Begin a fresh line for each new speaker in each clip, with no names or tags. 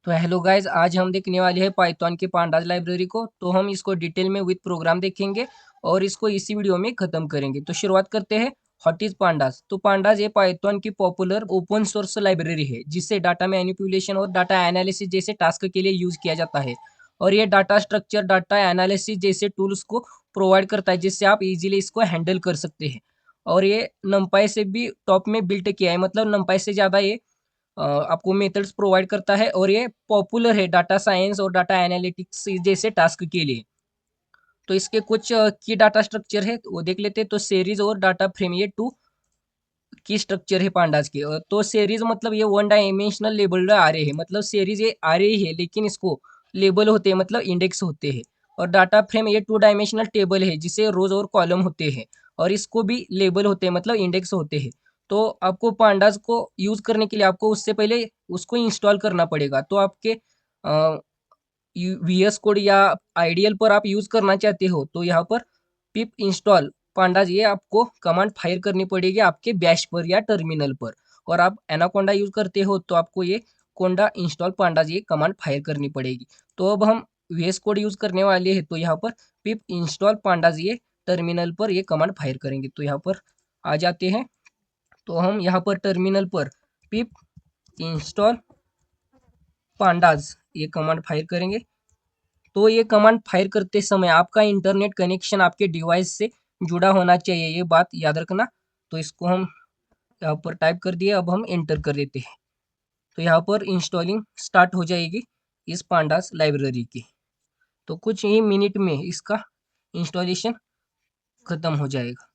तो hello guys, आज हम देखने वाले हैं पाइथन के पांडास लाइब्रेरी को। तो हम इसको डिटेल में विद प्रोग्राम देखेंगे और इसको इसी वीडियो में खत्म करेंगे। तो शुरुआत करते हैं। What is pandas? तो पांडास ये पाइथन की पॉपुलर ओपन सोर्स लाइब्रेरी है जिसे डाटा मैनिपुलेशन और डाटा एनालिसिस जैसे टास्क के लिए यूज किया जाता है। और ये डाटा स्ट्रक्चर, डाटा एनालिसिस जैसे टूल्स को प्रोवाइड करता है जिससे आप इजीली इसको हैंडल कर सकते हैं। और ये नंपाई से भी टॉप में बिल्ट किया है, मतलब नंपाई से ज़्यादा ये आपको मेथड्स प्रोवाइड करता है। और ये पॉपुलर है डाटा साइंस और डाटा एनालिटिक्स जैसे टास्क के लिए। तो इसके कुछ की डाटा स्ट्रक्चर है, वो देख लेते हैं। तो सीरीज और डाटा फ्रेम, ये टू की स्ट्रक्चर है पांडास के। तो सीरीज मतलब ये वन डायमेंशनल लेबल्ड आ रहे हैं, मतलब सीरीज ये आ रही है लेकिन इसको लेबल होते हैं, मतलब इंडेक्स होते हैं। और डाटा फ्रेम ये टू डायमेंशनल टेबल है जिसे रोज और कॉलम होते हैं और इसको भी लेबल होते हैं, मतलब इंडेक्स होते हैं। तो आपको पांडास को यूज करने के लिए आपको उससे पहले उसको इंस्टॉल करना पड़ेगा। तो आपके वीएस कोड या आइडियल पर आप यूज करना चाहते हो तो यहाँ पर पिप इंस्टॉल पांडास ये आपको कमांड फायर करनी पड़ेगी आपके बैश पर या टर्मिनल पर। और आप एनाकोंडा यूज करते हो तो आपको ये कोंडा इंस्टॉल पांडास ये कमांड फायर करनी पड़ेगी। तो अब हम वीएस कोड यूज करने वाले हैं, तो यहाँ पर पिप इंस्टॉल पांडास ये टर्मिनल पर ये कमांड फायर करेंगे। तो यहाँ पर आ जाते हैं। तो हम यहाँ पर टर्मिनल पर पिप इंस्टॉल पांडास ये कमांड फायर करेंगे। तो ये कमांड फायर करते समय आपका इंटरनेट कनेक्शन आपके डिवाइस से जुड़ा होना चाहिए, ये बात याद रखना। तो इसको हम यहाँ पर टाइप कर दिए, अब हम एंटर कर देते हैं। तो यहाँ पर इंस्टॉलिंग स्टार्ट हो जाएगी इस पांडास लाइब्रेरी की। तो कुछ ही मिनट में इसका इंस्टॉलेशन खत्म हो जाएगा।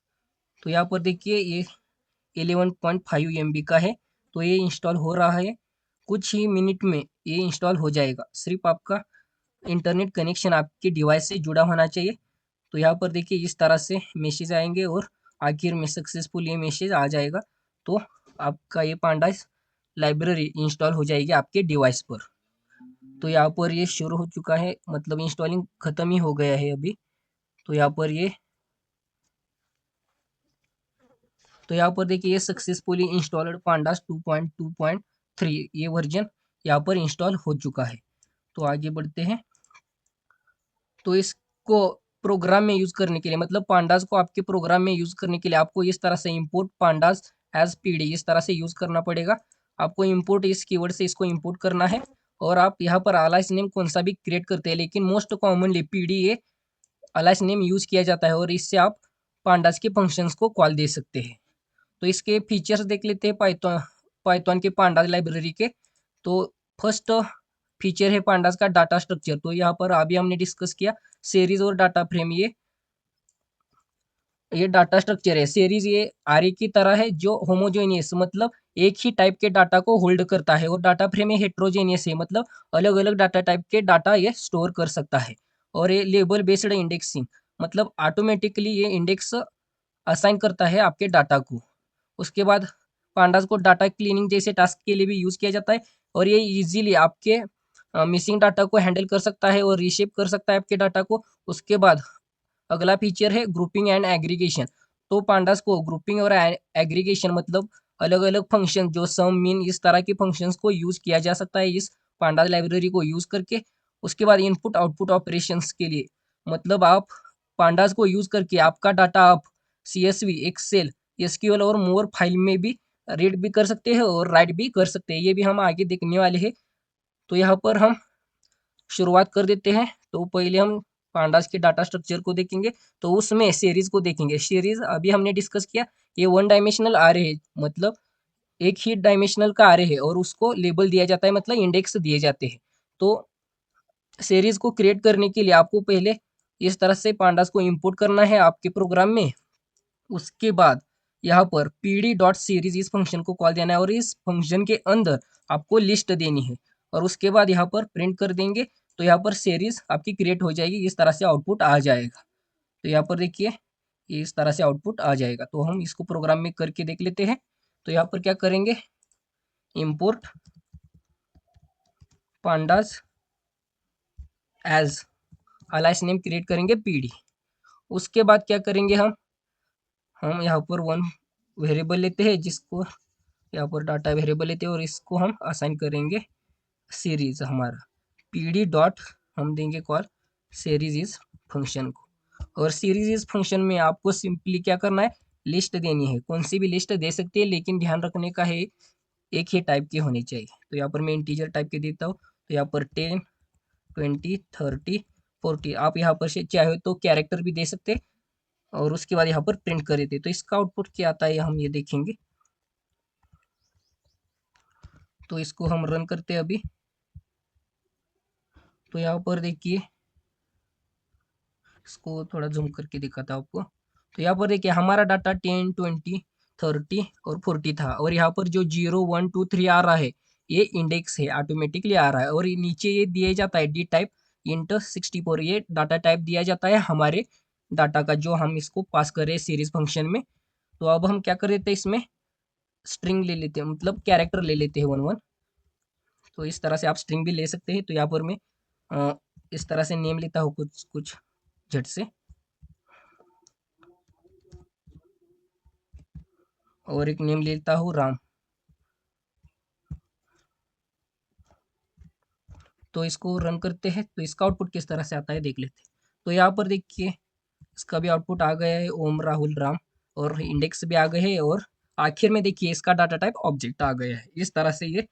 तो यहाँ पर देखिए ये 11.5 MB का है। तो ये इंस्टॉल हो रहा है, कुछ ही मिनट में ये इंस्टॉल हो जाएगा। सिर्फ आपका इंटरनेट कनेक्शन आपके डिवाइस से जुड़ा होना चाहिए। तो यहाँ पर देखिए इस तरह से मैसेज आएंगे और आखिर में सक्सेसफुल ये मैसेज आ जाएगा। तो आपका ये पांडास लाइब्रेरी इंस्टॉल हो जाएगी आपके डिवाइस पर। तो यहाँ पर ये शुरू हो चुका है, मतलब इंस्टॉलिंग खत्म ही हो गया है अभी। तो यहाँ पर ये तो यहाँ पर देखिए ये सक्सेसफुली इंस्टॉल्ड पांडास 2.2.3 ये वर्जन यहाँ पर इंस्टॉल हो चुका है। तो आगे बढ़ते हैं। तो इसको प्रोग्राम में यूज करने के लिए, मतलब पांडास को आपके प्रोग्राम में यूज करने के लिए आपको इस तरह से इंपोर्ट पांडास एज पीडी इस तरह से यूज करना पड़ेगा। आपको इंपोर्ट इस कीवर्ड से इसको इंपोर्ट करना है। और आप यहाँ पर अलाइस नेम कौन सा भी क्रिएट करते हैं, लेकिन मोस्ट कॉमनली पीडी ये अलाइस नेम यूज किया जाता है और इससे आप पांडास के फंक्शंस को कॉल दे सकते हैं। तो इसके फीचर्स देख लेते हैं पाइथन पाइथन के पांडास लाइब्रेरी के। तो फर्स्ट फीचर है पांडास का डाटा स्ट्रक्चर। तो यहाँ पर अभी हमने डिस्कस किया सीरीज और डाटा फ्रेम, ये डाटा स्ट्रक्चर है। सीरीज ये आरे की तरह है जो होमोजेनियस, मतलब एक ही टाइप के डाटा को होल्ड करता है। और डाटा फ्रेम ये हेट्रोजेनियस है, मतलब अलग अलग डाटा टाइप के डाटा ये स्टोर कर सकता है। और ये लेबल बेस्ड इंडेक्सिंग, मतलब ऑटोमेटिकली ये इंडेक्स असाइन करता है आपके डाटा को। उसके बाद पांडास को डाटा क्लीनिंग जैसे टास्क के लिए भी यूज किया जाता है। और ये इजीली आपके मिसिंग डाटा को हैंडल कर सकता है और रीशेप कर सकता है आपके डाटा को। उसके बाद अगला फीचर है ग्रुपिंग एंड एग्रीगेशन। तो पांडास को ग्रुपिंग और एग्रीगेशन, मतलब अलग अलग फंक्शन जो सम मीन इस तरह के फंक्शंस को यूज किया जा सकता है इस पांडास लाइब्रेरी को यूज करके। उसके बाद इनपुट आउटपुट ऑपरेशंस के लिए, मतलब आप पांडास को यूज करके आपका डाटा आप CSV, एक्सेल, SQL और मोर फाइल में भी रीड भी कर सकते हैं और राइट भी कर सकते हैं। ये भी हम आगे देखने वाले हैं। तो यहाँ पर हम शुरुआत कर देते हैं। तो पहले हम पांडास के डाटा स्ट्रक्चर को देखेंगे। तो उसमें सीरीज को देखेंगे। सीरीज अभी हमने डिस्कस किया, ये वन डायमेंशनल आ रहे हैं, मतलब एक ही डायमेंशनल का आ रहे हैं और उसको लेबल दिया जाता है, मतलब इंडेक्स दिए जाते हैं। तो सीरीज को क्रिएट करने के लिए आपको पहले इस तरह से पांडास को इंपोर्ट करना है आपके प्रोग्राम में। उसके बाद यहाँ पर pd डॉट सीरीज इस फंक्शन को कॉल देना है और इस फंक्शन के अंदर आपको लिस्ट देनी है। और उसके बाद यहाँ पर प्रिंट कर देंगे। तो यहाँ पर सीरीज आपकी क्रिएट हो जाएगी, इस तरह से आउटपुट आ जाएगा। तो यहाँ पर देखिए इस तरह से आउटपुट आ जाएगा। तो हम इसको प्रोग्राम में करके देख लेते हैं। तो यहाँ पर क्या करेंगे, import pandas as alias name create करेंगे pd। उसके बाद क्या करेंगे, हम यहाँ पर वन वेरिएबल लेते हैं जिसको यहाँ पर डाटा वेरिएबल लेते हैं और इसको हम असाइन करेंगे सीरीज हमारा पीडी डॉट हम देंगे कॉल सीरीज इज फंक्शन को। और सीरीज इज फंक्शन में आपको सिंपली क्या करना है, लिस्ट देनी है। कौन सी भी लिस्ट दे सकती है, लेकिन ध्यान रखने का है एक ही टाइप की होनी चाहिए। तो यहाँ पर मैं इंटीजर टाइप के देता हूँ। तो यहाँ पर 10, 20, 30, 40 आप यहाँ पर से चाहे तो कैरेक्टर भी दे सकते हैं और उसके बाद यहाँ पर प्रिंट कर देते। तो इसका आउटपुट क्या आता है हम ये देखेंगे। तो इसको हम रन करते हैं अभी। तो यहाँ पर देखिए, इसको थोड़ा जूम करके दिखाता हूँ आपको। तो यहाँ पर देखिए हमारा डाटा 10, 20, 30 और 40 था, और यहाँ पर जो 0, 1, 2, 3 आ रहा है ये इंडेक्स है, ऑटोमेटिकली आ रहा है। और नीचे ये दिया जाता है डी टाइप इंट 64, ये डाटा टाइप दिया जाता है हमारे डाटा का जो हम इसको पास कर रहे हैं सीरीज फंक्शन में। तो अब हम क्या कर देते हैं, इसमें स्ट्रिंग ले लेते हैं, मतलब कैरेक्टर ले लेते हैं 1 1। तो इस तरह से आप स्ट्रिंग भी ले सकते हैं। तो यहाँ पर मैं इस तरह से नेम लेता हूँ कुछ कुछ झट से, और एक नेम लेता हूँ राम। तो इसको रन करते हैं, तो इसका आउटपुट किस तरह से आता है देख लेते हैं। तो यहाँ पर देखिए इसका भी आउटपुट आ गया है, ओम राहुल राम, और इंडेक्स भी आ गए हैं, और आखिर में देखिए इसका डाटा टाइप ऑब्जेक्ट आ गया है। इस तरह से ये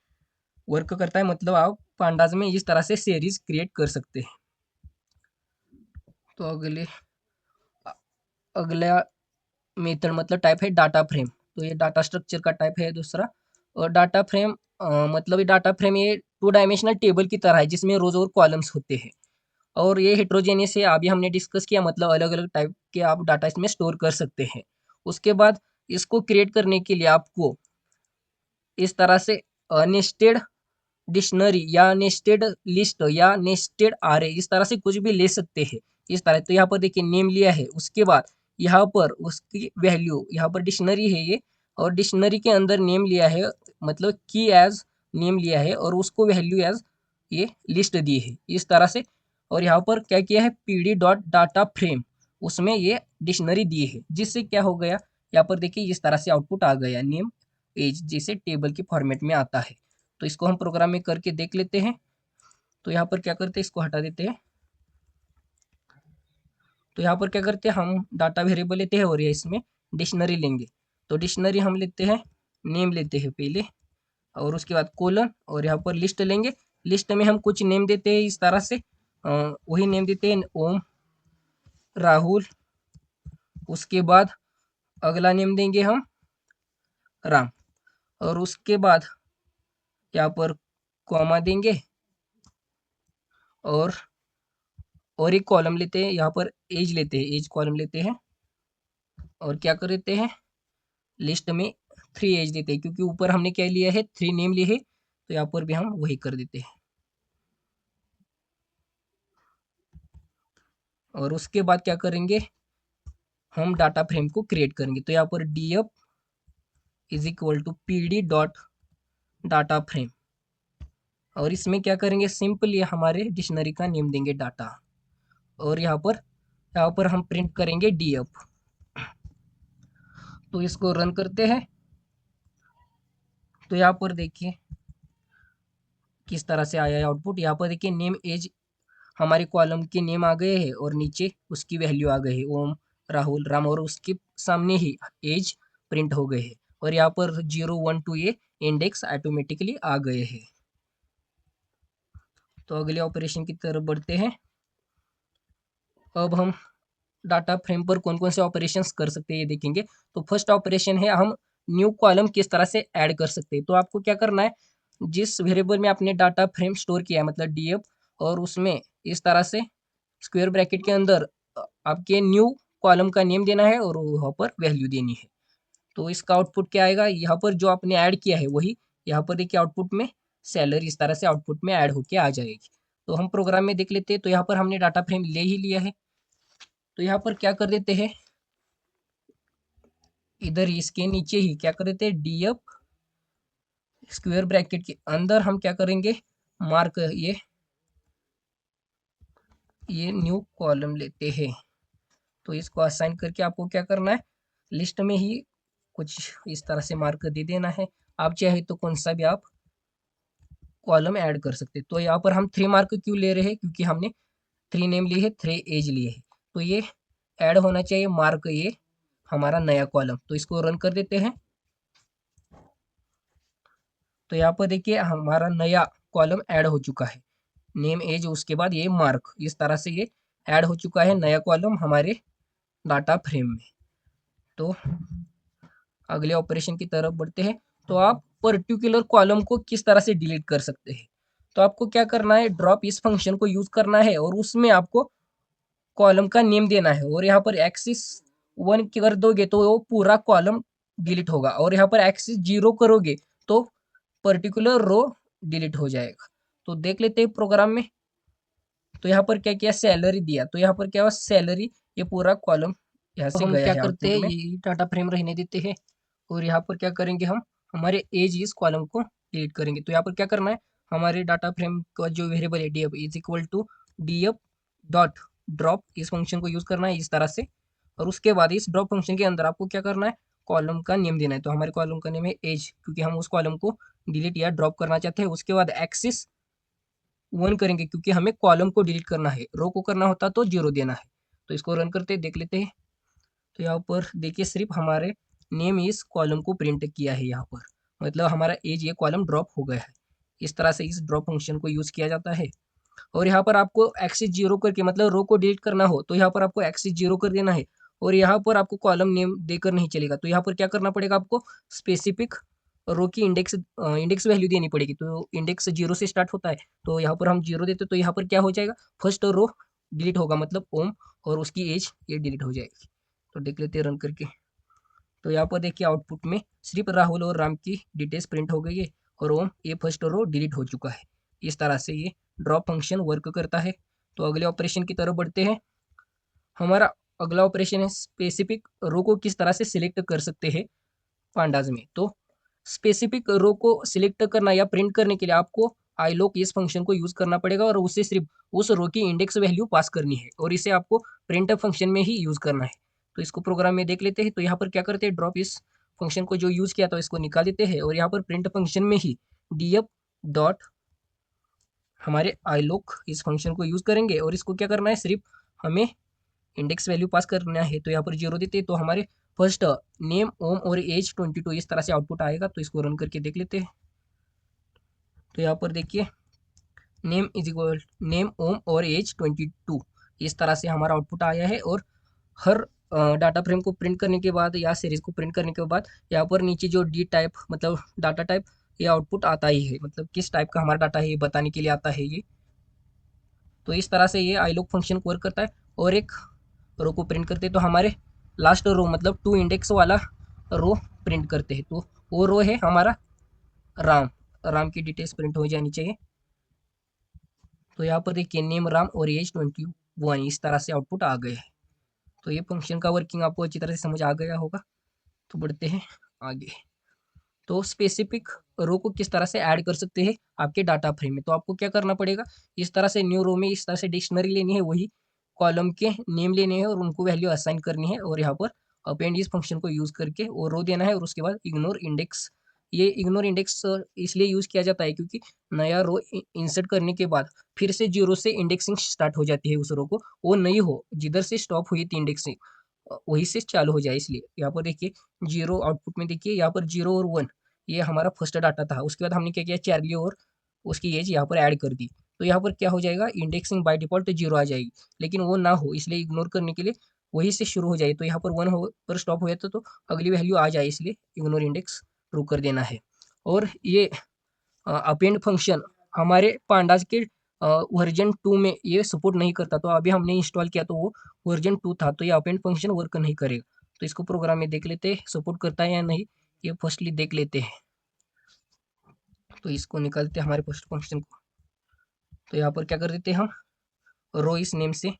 वर्क करता है, मतलब आप पांडाज में इस तरह से सीरीज क्रिएट कर सकते हैं। तो अगला मेथड मतलब टाइप है डाटा फ्रेम। तो ये डाटा स्ट्रक्चर का टाइप है दूसरा। और डाटा फ्रेम मतलब ये डाटा फ्रेम ये 2 डायमेंशनल टेबल की तरह है, जिसमें रोज और कॉलम्स होते हैं। और ये हेट्रोजेनियस है, अभी हमने डिस्कस किया, मतलब अलग अलग टाइप के आप डाटा इसमें स्टोर कर सकते हैं। उसके बाद इसको क्रिएट करने के लिए आपको इस तरह से नेस्टेड डिक्शनरी या नेस्टेड लिस्ट या नेस्टेड आरे इस तरह से कुछ भी ले सकते हैं। इस तरह तो यहाँ पर देखिए नेम लिया है, उसके बाद यहाँ पर उसकी वैल्यू, यहाँ पर डिक्शनरी है ये, और डिक्शनरी के अंदर नेम लिया है, मतलब की एज नेम लिया है, और उसको वैल्यू एज ये लिस्ट दी है इस तरह से। और यहाँ पर क्या किया है, पीडी डॉट डाटा फ्रेम, उसमें ये डिक्शनरी दी है, जिससे क्या हो गया, यहाँ पर देखिए इस तरह से आउटपुट आ गया, नेम एज जैसे टेबल के फॉर्मेट में आता है। तो इसको हम प्रोग्राम में करके देख लेते हैं। तो यहाँ पर क्या करते हैं, इसको हटा देते हैं। तो यहाँ पर क्या करते हैं, हम डाटा वेरिएबल लेते हैं और ये इसमें डिक्शनरी लेंगे। तो डिक्शनरी हम लेते हैं, नेम लेते हैं पहले, और उसके बाद कोलन, और यहाँ पर लिस्ट लेंगे। लिस्ट में हम कुछ नेम देते हैं इस तरह से, वही नेम देते हैं ओम राहुल। उसके बाद अगला नेम देंगे हम राम, और उसके बाद यहाँ पर कॉमा देंगे, और एक कॉलम लेते हैं, यहाँ पर एज लेते हैं, एज कॉलम लेते हैं, और क्या कर देते हैं, लिस्ट में 3 एज देते हैं, क्योंकि ऊपर हमने क्या लिया है, 3 नेम लिए है। तो यहाँ पर भी हम वही कर देते हैं। और उसके बाद क्या करेंगे, हम डाटा फ्रेम को क्रिएट करेंगे। तो यहाँ पर df is equal to P D dot data frame, और इसमें क्या करेंगे, सिंपली हमारे डिक्शनरी का नेम देंगे डाटा, और यहाँ पर हम प्रिंट करेंगे df। तो इसको रन करते हैं। तो यहाँ पर देखिए किस तरह से आया है आउटपुट। यहाँ पर देखिए नेम एज हमारे कॉलम के नेम आ गए हैं, और नीचे उसकी वैल्यू आ गई है, ओम राहुल राम, और उसके सामने ही एज प्रिंट हो गए हैं। और यहाँ पर 0, 1, 2 ये इंडेक्स ऑटोमेटिकली आ गए हैं। तो अगले ऑपरेशन की तरफ बढ़ते हैं। अब हम डाटा फ्रेम पर कौन कौन से ऑपरेशंस कर सकते हैं ये देखेंगे। तो फर्स्ट ऑपरेशन है, हम न्यू कॉलम किस तरह से ऐड कर सकते हैं। तो आपको क्या करना है, जिस वेरिएबल में आपने डाटा फ्रेम स्टोर किया है, मतलब डीएफ, और उसमें इस तरह से स्क्वायर ब्रैकेट के अंदर आपके न्यू कॉलम का नेम देना है, और वहाँ पर वैल्यू देनी है। तो इसका आउटपुट क्या आएगा, यहाँ पर जो आपने ऐड किया है वही यहाँ पर देखिए आउटपुट में सैलरी इस तरह से आउटपुट में ऐड होके आ जाएगी। तो हम प्रोग्राम में देख लेते हैं। तो यहाँ पर हमने डाटा फ्रेम ले ही लिया है। तो यहाँ पर क्या कर देते हैं, इधर इसके नीचे ही क्या कर देते हैं, डीएफ स्क्वायर ब्रैकेट के अंदर हम क्या करेंगे, मार्क ये न्यू कॉलम लेते हैं। तो इसको असाइन करके आपको क्या करना है, लिस्ट में ही कुछ इस तरह से मार्क दे देना है। आप चाहे तो कौन सा भी आप कॉलम ऐड कर सकते हैं। तो यहाँ पर हम 3 मार्क क्यों ले रहे हैं, क्योंकि हमने 3 नेम लिए है, 3 एज लिए है, तो ये ऐड होना चाहिए मार्क, ये हमारा नया कॉलम। तो इसको रन कर देते हैं। तो यहाँ पर देखिए हमारा नया कॉलम ऐड हो चुका है, नेम एज उसके बाद ये मार्क, इस तरह से ये ऐड हो चुका है नया कॉलम हमारे डाटा फ्रेम में। तो अगले ऑपरेशन की तरफ बढ़ते हैं। तो आप पर्टिकुलर कॉलम को किस तरह से डिलीट कर सकते हैं। तो आपको क्या करना है, ड्रॉप इस फंक्शन को यूज करना है और उसमें आपको कॉलम का नेम देना है, और यहाँ पर एक्सिस 1 कर दोगे तो वो पूरा कॉलम डिलीट होगा, और यहाँ पर एक्सिस 0 करोगे तो पर्टिकुलर रो डिलीट हो जाएगा। तो देख लेते हैं प्रोग्राम में। तो यहाँ पर क्या किया, सैलरी दिया, तो यहाँ पर क्या हुआ, सैलरी, ये पूरा कॉलम यहाँ से गया है आउटपुट में। ये डाटा फ्रेम रहने देते हैं, और यहाँ पर क्या करेंगे हम, हमारे एज इस कॉलम को डिलीट करेंगे। तो यहाँ पर क्या करना है, हमारे डाटा फ्रेम का जो वेरिएबल है DF is equal to DF dot drop, इस फंक्शन को यूज करना है इस तरह से, और उसके बाद इस ड्रॉप फंक्शन के अंदर आपको क्या करना है, कॉलम का नेम देना है। तो हमारे कॉलम का नेम है एज, क्योंकि हम उस कॉलम को डिलीट या ड्रॉप करना चाहते हैं। उसके बाद एक्सिस 1 करेंगे, क्योंकि हमें कॉलम को डिलीट करना है, रो को करना होता तो 0 देना है। तो इसको रन करते देख लेते हैं। तो यहाँ पर देखिए सिर्फ हमारे नेम इस कॉलम को प्रिंट किया है यहाँ पर, मतलब हमारा एज ये कॉलम ड्रॉप हो गया है। इस तरह से इस ड्रॉप फंक्शन को यूज किया जाता है। और यहाँ पर आपको एक्सिस 0 करके, मतलब रो को डिलीट करना हो तो यहाँ पर आपको एक्सिस 0 कर देना है, और यहाँ पर आपको कॉलम नेम देकर नहीं चलेगा। तो यहाँ पर क्या करना पड़ेगा, आपको स्पेसिफिक रो की इंडेक्स वैल्यू देनी पड़ेगी। तो इंडेक्स 0 से स्टार्ट होता है, तो यहाँ पर हम 0 देते तो यहाँ पर क्या हो जाएगा, फर्स्ट रो डिलीट होगा, मतलब ओम, और उसकी एज ये डिलीट हो जाएगी। तो देख लेते हैं रन करके। तो यहाँ पर देखिए आउटपुट में सिर्फ राहुल और राम की डिटेल्स प्रिंट हो गई है, और ओम ये फर्स्ट रो डिलीट हो चुका है। इस तरह से ये ड्रॉप फंक्शन वर्क करता है। तो अगले ऑपरेशन की तरफ बढ़ते हैं। हमारा अगला ऑपरेशन है स्पेसिफिक रो को किस तरह से सिलेक्ट कर सकते हैं पांडाज में। तो स्पेसिफिक रो को सिलेक्ट करना या प्रिंट करने के लिए आपको आईलोक इस फंक्शन को यूज करना पड़ेगा, और उसे सिर्फ उस रो की इंडेक्स वैल्यू पास करनी है, और इसे आपको प्रिंट फंक्शन में ही यूज करना है। तो इसको प्रोग्राम में देख लेते हैं। तो यहाँ पर क्या करते हैं, ड्रॉप इस फंक्शन को जो यूज किया था इसको निकाल देते हैं, और यहाँ पर प्रिंट फंक्शन में ही डीएफ डॉट हमारे आईलोक इस फंक्शन को यूज करेंगे, और इसको क्या करना है, सिर्फ हमें इंडेक्स वैल्यू पास करना है। तो यहाँ पर 0 देते हैं, तो हमारे फर्स्ट नेम ओम और एज 22 इस तरह से आउटपुट आएगा। तो इसको रन करके देख लेते हैं। तो यहाँ पर देखिए नेम इज इक्वल नेम ओम और एज 22 इस तरह से हमारा आउटपुट आया है। और हर डाटा फ्रेम को प्रिंट करने के बाद या सीरीज को प्रिंट करने के बाद यहाँ पर नीचे जो डी टाइप, मतलब डाटा टाइप, ये आउटपुट आता ही है, मतलब किस टाइप का हमारा डाटा है ये बताने के लिए आता है ये। तो इस तरह से ये आईलोक फंक्शन वर्क करता है। और एक रो को प्रिंट करते हैं, तो हमारे लास्ट रो मतलब 2 इंडेक्स वाला रो प्रिंट करते हैं। तो वो रो है हमारा राम, राम की डिटेल्स प्रिंट हो जानी चाहिए। तो यहाँ पर देखिए नेम राम और एज 21 इस तरह से आउटपुट आ गए हैं। तो ये फंक्शन का वर्किंग आपको अच्छी तरह से समझ आ गया होगा। तो बढ़ते हैं आगे। तो स्पेसिफिक रो को किस तरह से ऐड कर सकते हैं आपके डाटा फ्रेम में। तो आपको क्या करना पड़ेगा, इस तरह से न्यू रो में इस तरह से डिक्शनरी लेनी है, वही कॉलम के नेम लेने हैं और उनको वैल्यू असाइन करनी है, और यहाँ पर अपेंड इस फंक्शन को यूज करके वो रो देना है, और उसके बाद इग्नोर इंडेक्स। ये इग्नोर इंडेक्स इसलिए यूज किया जाता है क्योंकि नया रो इंसर्ट करने के बाद फिर से 0 से इंडेक्सिंग स्टार्ट हो जाती है उस रो को, वो नहीं हो जिधर से स्टॉप हुई थी इंडेक्सिंग वहीं से चालू हो जाए। इसलिए यहाँ पर देखिए 0 आउटपुट में देखिए यहाँ पर 0 और 1 ये हमारा फर्स्ट डाटा था। उसके बाद हमने क्या किया, चार्ली और उसकी एज यहाँ पर ऐड कर दी। तो यहाँ पर क्या हो जाएगा, इंडेक्सिंग बाय डिफॉल्ट 0 आ जाएगी, लेकिन वो ना हो इसलिए इग्नोर करने के लिए वही से शुरू हो जाए। तो यहाँ पर 1 हो पर स्टॉप हो जाता तो अगली वैल्यू आ जाए, इसलिए इग्नोर इंडेक्स ट्रू कर देना है। और ये अपेंड फंक्शन हमारे पांडास के वर्जन 2 में ये सपोर्ट नहीं करता। तो अभी हमने इंस्टॉल किया तो वो वर्जन 2 था, तो ये अपेंड फंक्शन वर्क नहीं करेगा। तो इसको प्रोग्राम में देख लेते हैं सपोर्ट करता है या नहीं, ये फर्स्टली देख लेते हैं। तो इसको निकालते हैं हमारे फर्स्ट फंक्शन को। तो यहाँ पर क्या कर देते हैं हम, रो इस नेम से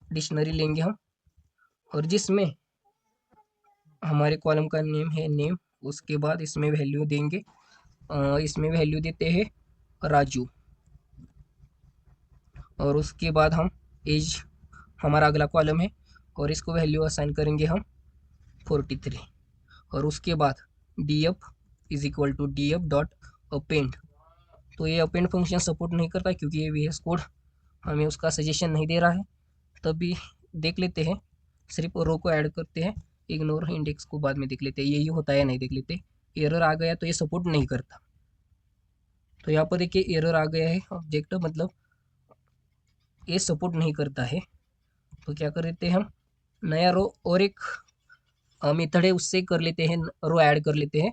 डिक्शनरी लेंगे हम, और जिसमें हमारे कॉलम का नेम है नेम, उसके बाद इसमें वैल्यू देंगे, इसमें वैल्यू देते हैं राजू, और उसके बाद हम एज हमारा अगला कॉलम है, और इसको वैल्यू असाइन करेंगे हम 43, और उसके बाद D F is equal to D F dot append तो ये अपेंड फंक्शन सपोर्ट नहीं करता क्योंकि ये VS कोड हमें उसका सजेशन नहीं दे रहा है। तभी देख लेते हैं, सिर्फ रो को ऐड करते हैं, इग्नोर इंडेक्स को बाद में देख लेते हैं यही होता है, नहीं देख लेते। एरर आ गया तो ये सपोर्ट नहीं करता। तो यहाँ पर देखिए एरर आ गया है, ऑब्जेक्ट मतलब ये सपोर्ट नहीं करता है। तो क्या कर देते हैं हम, नया रो और एक मेथड है उससे कर लेते हैं, रो ऐड कर लेते हैं।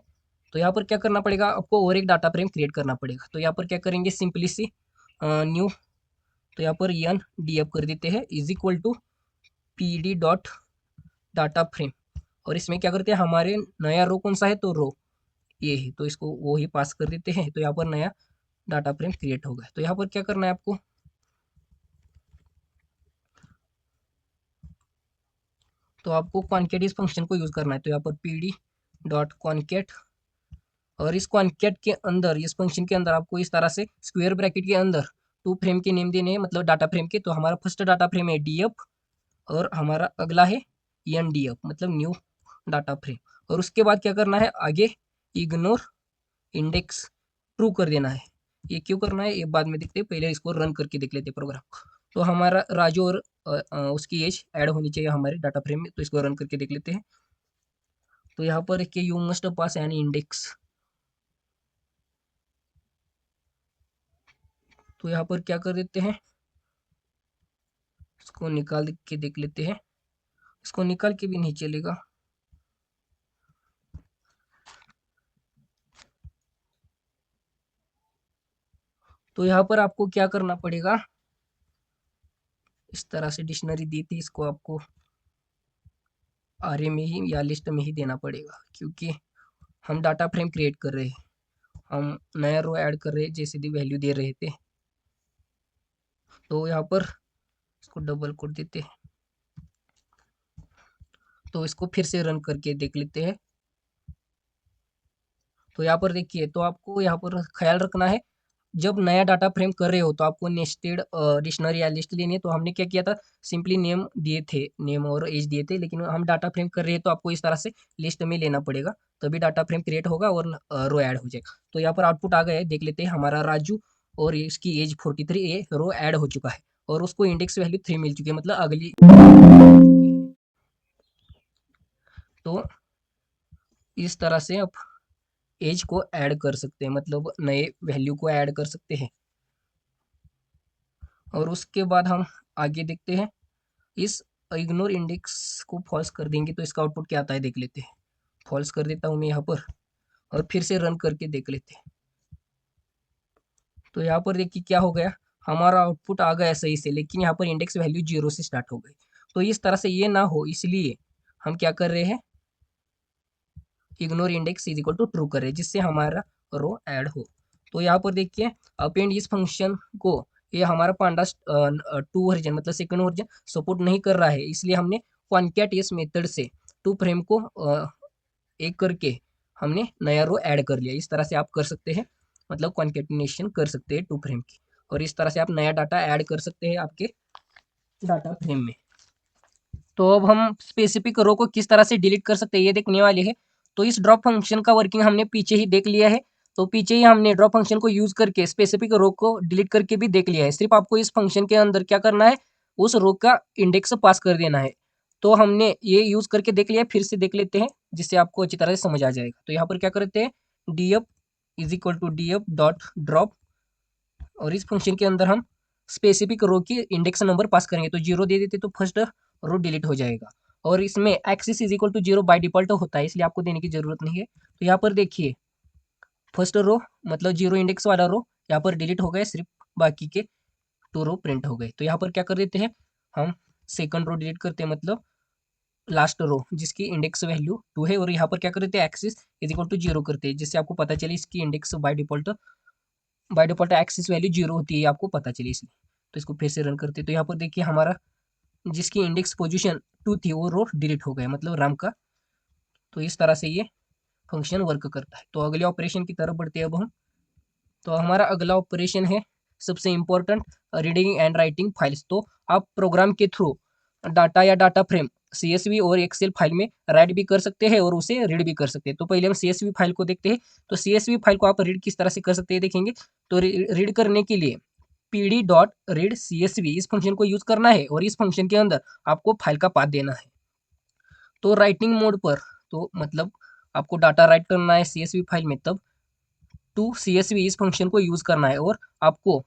तो यहाँ पर क्या करना पड़ेगा आपको, और एक डाटा फ्रेम क्रिएट करना पड़ेगा। तो यहाँ पर क्या करेंगे, सिंपली सी न्यू, तो यहाँ पर एन डी एफ कर देते हैं is equal to P D dot data frame. और इसमें क्या करते हैं, हमारे नया रो कौन सा है, तो रो ये है, तो इसको वो ही पास कर देते हैं। तो यहाँ पर नया डाटा फ्रेम क्रिएट होगा। तो यहाँ पर क्या करना है आपको, तो आपको कॉन्केट इस फंक्शन को यूज करना है। तो यहाँ पर पी डी डॉट कॉन्केट, और इस कॉन्केट के अंदर, इस फंक्शन के अंदर आपको इस तरह से स्क्वायर ब्रैकेट के अंदर टू फ्रेम के नेम देने हैं, मतलब डाटा फ्रेम के। तो हमारा फर्स्ट डाटा फ्रेम है डी एफ और हमारा अगला है एन डी एफ, मतलब न्यू डाटा फ्रेम। और उसके बाद क्या करना है, आगे इग्नोर इंडेक्स ट्रू कर देना है। ये क्यों करना है ये बाद में देखते हैं, पहले इसको रन करके देख लेते हैं प्रोग्राम। तो हमारा राजू और उसकी एज ऐड होनी चाहिए हमारे डाटा फ्रेम में। तो इसको रन करके देख लेते हैं। तो यहाँ पर कि you must pass an index, तो यहाँ पर क्या कर देते हैं, इसको निकाल के देख लेते हैं। इसको निकाल के भी नहीं चलेगा। तो यहाँ पर आपको क्या करना पड़ेगा, इस तरह से डिक्शनरी दी थी, इसको आपको आरए में ही या लिस्ट में ही देना पड़ेगा, क्योंकि हम डाटा फ्रेम क्रिएट कर रहे हैं, हम नया रो ऐड कर रहे हैं, जैसे दी वैल्यू दे रहे थे। तो यहाँ पर इसको डबल कर देते हैं। तो इसको फिर से रन करके देख लेते हैं। तो यहाँ पर देखिए, तो आपको यहाँ पर ख्याल रखना है, जब नया डाटा फ्रेम कर रहे हो तो आपको नेस्टेड डिक्शनरी या लिस्ट लेनी है। तो हमने क्या किया था, सिंपली नेम दिए थे, नेम और एज दिए थे, लेकिन हम डाटा फ्रेम कर रहे हैं तो आपको इस तरह से लिस्ट में लेना पड़ेगा, तभी डाटा फ्रेम क्रिएट होगा और रो ऐड हो जाएगा। तो यहाँ पर आउटपुट आ गया है, देख लेते हैं, हमारा राजू और इसकी एज 43, ये रो ऐड हो चुका है और उसको इंडेक्स वैल्यू 3 मिल चुकी है, मतलब अगली। तो इस तरह से आप एज को ऐड कर सकते हैं, मतलब नए वैल्यू को ऐड कर सकते हैं। और उसके बाद हम आगे देखते हैं, इस इग्नोर इंडेक्स को फॉल्स कर देंगे तो इसका आउटपुट क्या आता है देख लेते हैं। फॉल्स कर देता हूँ मैं यहाँ पर, और फिर से रन करके देख लेते हैं। तो यहाँ पर देखिए क्या हो गया, हमारा आउटपुट आ गया सही से, लेकिन यहाँ पर इंडेक्स वैल्यू 0 से स्टार्ट हो गई। तो इस तरह से ये ना हो, इसलिए हम क्या कर रहे हैं, ignore index is equal to true कर रहे हैं, जिससे हमारा रो ऐड हो। तो यहाँ पर देखिए, अपेंड इस फंक्शन को, ये हमारा पांडास 2 वर्जन मतलब सेकंड वर्जन सपोर्ट नहीं कर रहा है, इसलिए हमने कॉन्कैट इस मेथड से टू फ्रेम को एक करके हमने नया रो ऐड कर लिया। इस तरह से आप कर सकते हैं, मतलब कॉन्केटिनेशन कर सकते हैं टू फ्रेम की, और इस तरह से आप नया डाटा ऐड कर सकते हैं आपके डाटा फ्रेम में। तो अब हम स्पेसिफिक रो को किस तरह से डिलीट कर सकते हैं ये देखने वाले हैं। तो इस ड्रॉप फंक्शन का वर्किंग हमने पीछे ही देख लिया है। तो पीछे ही हमने ड्रॉप फंक्शन को यूज करके स्पेसिफिक रो को डिलीट करके भी देख लिया है। सिर्फ आपको इस फंक्शन के अंदर क्या करना है, उस रो का इंडेक्स पास कर देना है। तो हमने ये यूज करके देख लिया, फिर से देख लेते हैं जिससे आपको अच्छी तरह से समझ आ जाएगा। तो यहाँ पर क्या करते हैं, D F is equal to D F dot drop, और इस फंक्शन के अंदर हम स्पेसिफिक रो की इंडेक्स नंबर पास करेंगे। तो 0 दे देते तो फर्स्ट रो डिलीट हो जाएगा, और इसमें axis is equal to 0 by default होता है, इसलिए आपको देने की जरूरत नहीं है। तो यहाँ पर देखिए, फर्स्ट रो मतलब 0 इंडेक्स वाला रो यहाँ पर डिलीट हो गए, सिर्फ बाकी के 2 रो प्रिंट हो गए। तो यहाँ पर क्या कर देते हैं, हम सेकंड रो डिलीट करते हैं, मतलब लास्ट रो जिसकी इंडेक्स वैल्यू 2 है, और यहाँ पर क्या कर देते हैं, एक्सिस इज इक्वल टू 0 करते हैं, जिससे आपको पता चले इसकी index by default axis value 0 होती है, आपको पता चले इसलिए। तो इसको फिर से रन करते हैं। तो यहाँ पर देखिए, हमारा जिसकी इंडेक्स पोजीशन 2 थी वो रो डिलीट हो गया, मतलब राम का। तो इस तरह से ये फंक्शन वर्क करता है। तो अगले ऑपरेशन की तरफ बढ़ते हैं अब हम। तो हमारा अगला ऑपरेशन है सबसे important, reading and writing files. तो आप प्रोग्राम के थ्रू डाटा या डाटा फ्रेम CSV और एक्सेल फाइल में राइट भी कर सकते हैं और उसे रीड भी कर सकते हैं। तो पहले हम CSV फाइल को देखते हैं। तो CSV फाइल को आप रीड किस तरह से कर सकते हैं देखेंगे। तो रीड करने के लिए pd डॉट रीड CSV इस फंक्शन को यूज करना है और इस फंक्शन के अंदर आपको फाइल का पाथ देना है। तो राइटिंग मोड पर, तो मतलब आपको डाटा राइट करना है CSV फाइल में, तब टू CSV इस फंक्शन को यूज करना है और आपको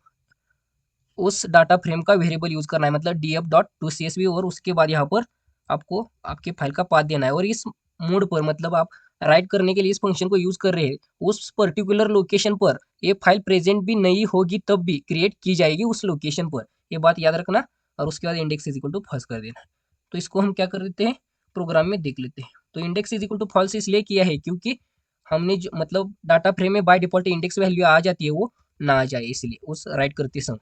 उस डाटा फ्रेम का वेरिएबल यूज करना है, मतलब df डॉट टू CSV, और उसके बाद यहाँ पर आपको आपके फाइल का पाथ देना है। और इस मोड पर, मतलब आप राइट करने के लिए इस फंक्शन को यूज कर रहे हैं, उस पर्टिकुलर लोकेशन पर ये फाइल प्रेजेंट भी नहीं होगी तब भी क्रिएट की जाएगी उस लोकेशन पर, ये बात याद रखना। और उसके बाद index is equal to false कर देना। तो इसको हम क्या कर देते हैं, प्रोग्राम में देख लेते हैं। तो index is equal to false इसलिए किया है क्योंकि हमने जो मतलब डाटा फ्रेम में बाय डिफॉल्ट इंडेक्स वैल्यू आ जाती है, वो ना आ जाए इसलिए उस राइट करते समय।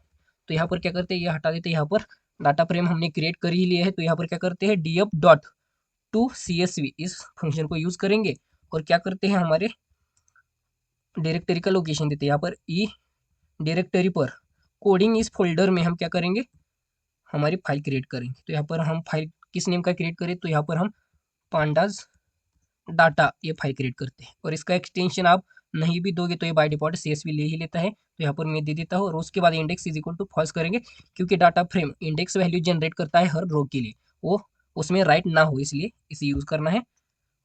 तो यहाँ पर क्या करते हैं, ये हटा देते हैं। यहाँ पर डाटा फ्रेम हमने क्रिएट कर ही लिया है, तो यहाँ पर क्या करते हैं, df डॉट टू CSV इस फंक्शन को यूज करेंगे और क्या करते हैं, हमारे डायरेक्टरी का लोकेशन देते हैं। यहाँ पर ई डायरेक्टरी पर कोडिंग इस फोल्डर में हम क्या करेंगे, हमारी फाइल क्रिएट करेंगे। तो यहाँ पर हम फाइल किस नेम का क्रिएट करें, तो यहाँ पर हम पांडाज डाटा ये फाइल क्रिएट करते हैं। और इसका एक्सटेंशन आप नहीं भी दोगे तो ये बाय डिफॉल्ट CSV ले ही लेता है। तो यहाँ पर मैं दे देता हूँ और उसके बाद index is equal to false करेंगे क्योंकि data frame index value generate करता है हर रो के लिए, वो उसमें राइट ना हो इसलिए इसे यूज करना है।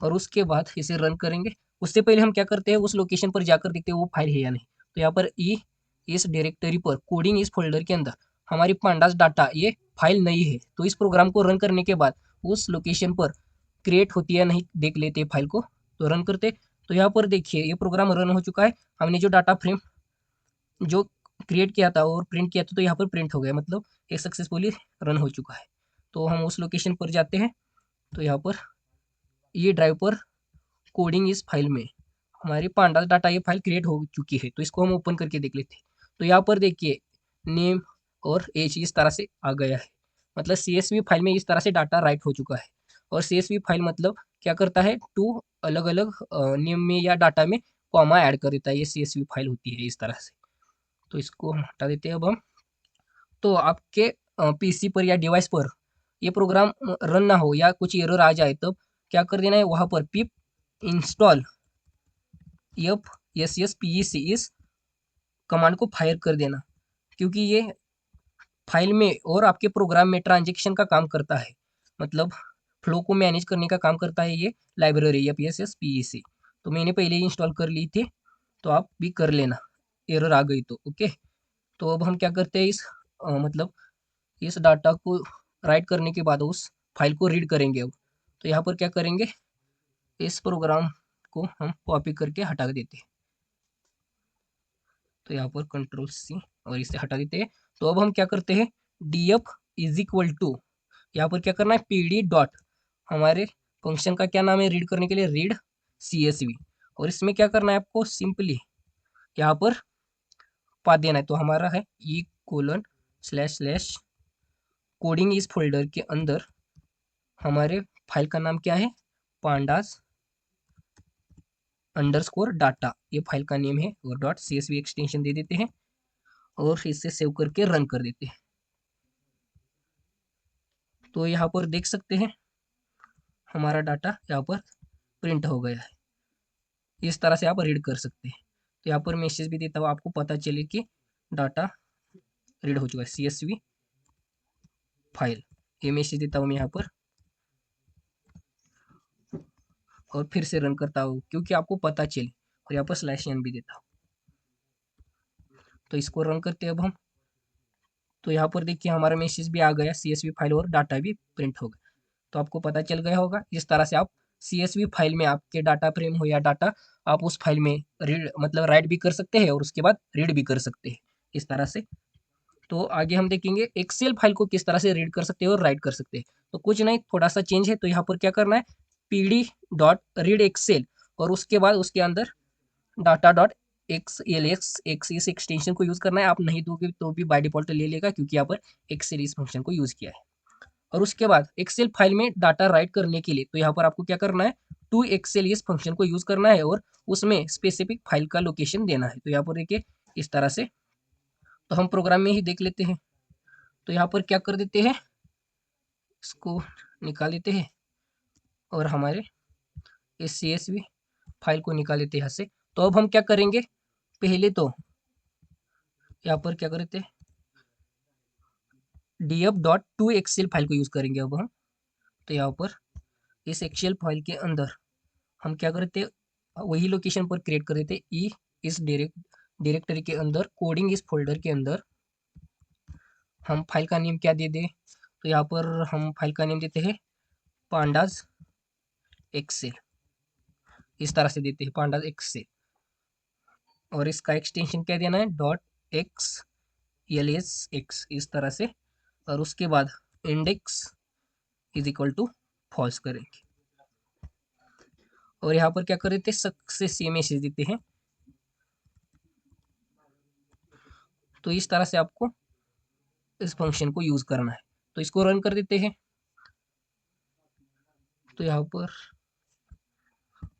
और उसके बाद इसे रन करेंगे। उससे पहले हम क्या करते हैं, उस लोकेशन पर जाकर देखते हैं वो फाइल है या नहीं। तो यहाँ पर ई इस डायरेक्टरी पर कोडिंग इस फोल्डर के अंदर हमारी पांडास डाटा ये फाइल नहीं है। तो इस प्रोग्राम को रन करने के बाद उस लोकेशन पर क्रिएट होती है नहीं देख लेते फाइल को। तो रन करते, तो यहाँ पर देखिए ये प्रोग्राम रन हो चुका है। हमने जो डाटा फ्रेम जो क्रिएट किया था और प्रिंट किया था, तो यहाँ पर प्रिंट हो गया, मतलब ये सक्सेसफुली रन हो चुका है। तो हम उस लोकेशन पर जाते हैं। तो यहाँ पर ये ड्राइव पर कोडिंग इस फाइल में हमारी पांडास डाटा ये फाइल क्रिएट हो चुकी है। तो इसको हम ओपन करके देख लेते हैं। तो यहाँ पर देखिए नेम और एज इस तरह से आ गया है, मतलब CSV फाइल में इस तरह से डाटा राइट हो चुका है। और CSV फाइल मतलब क्या करता है, टू अलग अलग नेम में या डाटा में कॉमा ऐड कर देता है, ये CSV फाइल होती है इस तरह से। तो इसको हम हटा देते हैं अब हम। तो आपके PC पर या डिवाइस पर ये प्रोग्राम रन ना हो या कुछ एरर आ जाए, तब क्या कर देना है, वहाँ पर पिप इंस्टॉल FSSPEC इस कमांड को फायर कर देना, क्योंकि ये फाइल में और आपके प्रोग्राम में ट्रांजेक्शन का काम करता है, मतलब फ्लो को मैनेज करने का काम करता है ये लाइब्रेरी FSSPEC। तो मैंने पहले ही इंस्टॉल कर ली थी, तो आप भी कर लेना एरर आ गई तो। ओके, तो अब हम क्या करते हैं, इस मतलब इस डाटा को राइट करने के बाद उस फाइल को रीड करेंगे अब। तो यहाँ पर क्या करेंगे, इस प्रोग्राम को हम कॉपी करके हटा देते हैं। तो यहाँ पर Ctrl+C और इसे हटा देते हैं। तो अब हम क्या करते हैं, df इज इक्वल टू, यहाँ पर क्या करना है, pd डॉट हमारे फंक्शन का क्या नाम है रीड करने के लिए, रीड CSV। और इसमें क्या करना है आपको, सिंपली यहाँ पर पाथ देना है। तो हमारा है E:// कोडिंग इस फोल्डर के अंदर हमारे फाइल का नाम क्या है, पांडास अंडरस्कोर डाटा, ये फाइल का नेम है। और डॉट CSV एक्सटेंशन दे देते हैं और इसे सेव करके रन कर देते हैं। तो यहाँ पर देख सकते हैं हमारा डाटा यहाँ पर प्रिंट हो गया है। इस तरह से आप रीड कर सकते हैं। तो यहाँ पर मैसेज भी देता हूँ, आपको पता चले कि डाटा रीड हो चुका है CSV फाइल, ये मैसेज देता हूँ मैं यहाँ पर। और फिर से रन करता हूँ क्योंकि आपको पता चले, और यहाँ पर /n भी देता हूँ। तो इसको रन करते हैं अब हम। तो यहाँ पर देखिए हमारा मैसेज भी आ गया, CSV फाइल और डाटा भी प्रिंट हो गया। तो आपको पता चल गया होगा, इस तरह से आप CSV फाइल में आपके डाटा फ्रेम हो या डाटा, आप उस फाइल में रीड मतलब राइट भी कर सकते हैं और उसके बाद रीड भी कर सकते हैं इस तरह से। तो आगे हम देखेंगे एक्सेल फाइल को किस तरह से रीड कर सकते हैं और राइट कर सकते हैं। तो कुछ नहीं, थोड़ा सा चेंज है। तो यहाँ पर क्या करना है, pd डॉट रीड एक्सेल और उसके बाद उसके अंदर डाटा डॉट XLSX इस एक्सटेंशन को यूज करना है। आप नहीं दोगे तो भी बाय डिफॉल्ट ले लेगा क्योंकि यहाँ पर एक्सेल इस फंक्शन को यूज किया है। और उसके बाद एक्सेल फाइल में डाटा राइट करने के लिए, तो यहाँ पर आपको क्या करना है, टू एक्सेल इस फंक्शन को यूज करना है और उसमें स्पेसिफिक फाइल का लोकेशन देना है। तो यहाँ पर देखिए इस तरह से। तो हम प्रोग्राम में ही देख लेते हैं। तो यहाँ पर क्या कर देते हैं, इसको निकाल देते हैं और हमारे इस CSV फाइल को निकाल देते हैं यहाँ से। तो अब हम क्या करेंगे, पहले तो यहाँ पर क्या करते हैं, df.toXL फाइल को यूज करेंगे अब हम। तो यहाँ पर इस एक्सेल फाइल के अंदर हम क्या करते हैं, वही लोकेशन पर क्रिएट कर देते हैं ई, इस डायरेक्टरी के अंदर कोडिंग इस फोल्डर के अंदर हम फाइल का नेम क्या दे दें, तो यहाँ पर हम फाइल का नेम देते हैं पांडाज एक्सेल, इस तरह से देते हैं पांडाज एक्सेल। और इसका एक्सटेंशन क्या देना है, .xls इस तरह से। और उसके बाद index is equal to false करेंगे और यहाँ पर क्या कर देते हैं, सक्सेस ये मैसेज देते हैं। तो इस तरह से आपको इस फंक्शन को यूज करना है। तो इसको रन कर देते हैं। तो यहाँ पर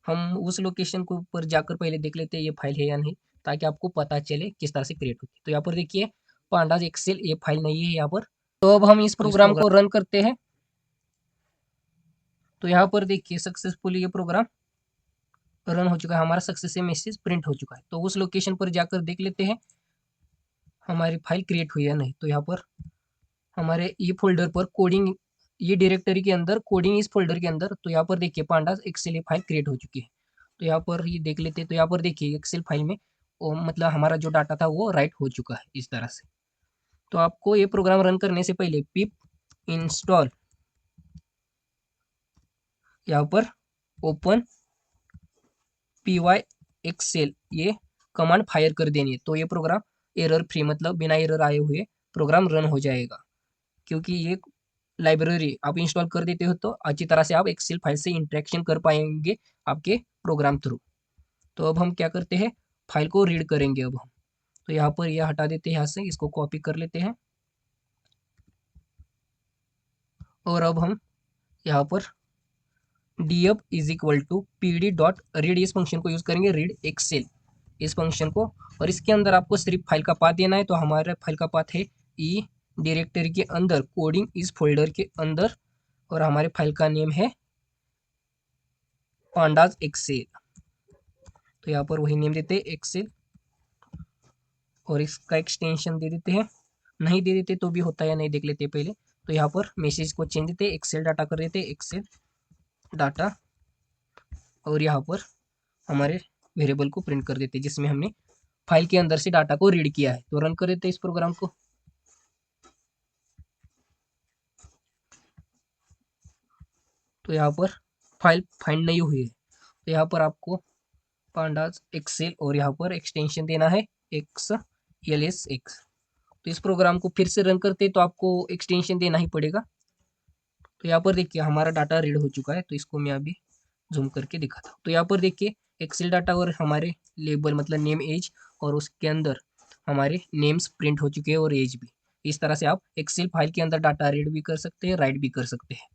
हम उस लोकेशन को ऊपर जाकर पहले देख लेते हैं ये फाइल है या नहीं, ताकि आपको पता चले किस तरह से क्रिएट होती है। तो यहाँ पर देखिए पांडाज एक्सेल ये फाइल नहीं है यहाँ पर। तो अब हम इस प्रोग्राम को रन करते हैं। तो यहाँ पर देखिए सक्सेसफुली ये प्रोग्राम रन हो चुका है, हमारा सक्सेस से मैसेज प्रिंट हो चुका है। तो उस लोकेशन पर जाकर देख लेते हैं हमारी फाइल क्रिएट हुई है नहीं। तो यहाँ पर हमारे ये फोल्डर पर कोडिंग, ये डायरेक्टरी के अंदर कोडिंग इस फोल्डर के अंदर, तो यहाँ पर देखिए पांडास एक्सेल ये फाइल क्रिएट हो चुकी है। तो यहाँ पर ये देख लेते हैं। तो यहाँ पर देखिए एक्सेल फाइल में मतलब हमारा जो डाटा था वो राइट हो चुका है इस तरह से। तो आपको ये प्रोग्राम रन करने से पहले पिप इंस्टॉल, यहाँ पर ओपन py-excel ये कमांड फायर कर देनी है। तो ये प्रोग्राम एरर फ्री, मतलब बिना एरर आए हुए प्रोग्राम रन हो जाएगा, क्योंकि ये लाइब्रेरी आप इंस्टॉल कर देते हो तो अच्छी तरह से आप एक्सेल फाइल से इंटरेक्शन कर पाएंगे आपके प्रोग्राम थ्रू। तो अब हम क्या करते हैं, फाइल को रीड करेंगे अब हम। तो यहाँ पर यह हटा देते हैं, यहाँ से इसको कॉपी कर लेते हैं और अब हम यहाँ पर df is equal to pd dot read इस फंक्शन को यूज करेंगे, रीड एक्सेल इस फंक्शन को। और इसके अंदर आपको सिर्फ फाइल का पाथ देना है। तो हमारा फाइल का पाथ है ई डायरेक्टरी के अंदर कोडिंग इस फोल्डर के अंदर, और हमारे फाइल का नेम है पांडाज एक्सेल। तो यहाँ पर वही नेम देते हैं एक्सेल और इसका एक्सटेंशन दे देते हैं। नहीं दे देते तो भी होता है या नहीं देख लेते हैं पहले। तो यहाँ पर मैसेज को चेंज देते हैं, एक्सेल डाटा कर देते हैं, एक्सेल डाटा, और यहाँ पर हमारे वेरिएबल को प्रिंट कर देते हैं जिसमें हमने फाइल के अंदर से डाटा को रीड किया है। तो रन कर देते हैं इस प्रोग्राम को। तो यहाँ पर फाइल फाइंड नहीं हुई है। तो यहाँ पर आपको पांडाज एक्सेल और यहाँ पर एक्सटेंशन देना है XLSX। तो इस प्रोग्राम को फिर से रन करते तो आपको एक्सटेंशन देना ही पड़ेगा। तो यहाँ पर देखिए हमारा डाटा रीड हो चुका है। तो इसको मैं अभी जूम करके दिखाता हूँ। तो यहाँ पर देखिए एक्सेल डाटा और हमारे लेबल मतलब नेम एज, और उसके अंदर हमारे नेम्स प्रिंट हो चुके हैं और एज भी। इस तरह से आप एक्सेल फाइल के अंदर डाटा रीड भी कर सकते हैं, राइट भी कर सकते हैं।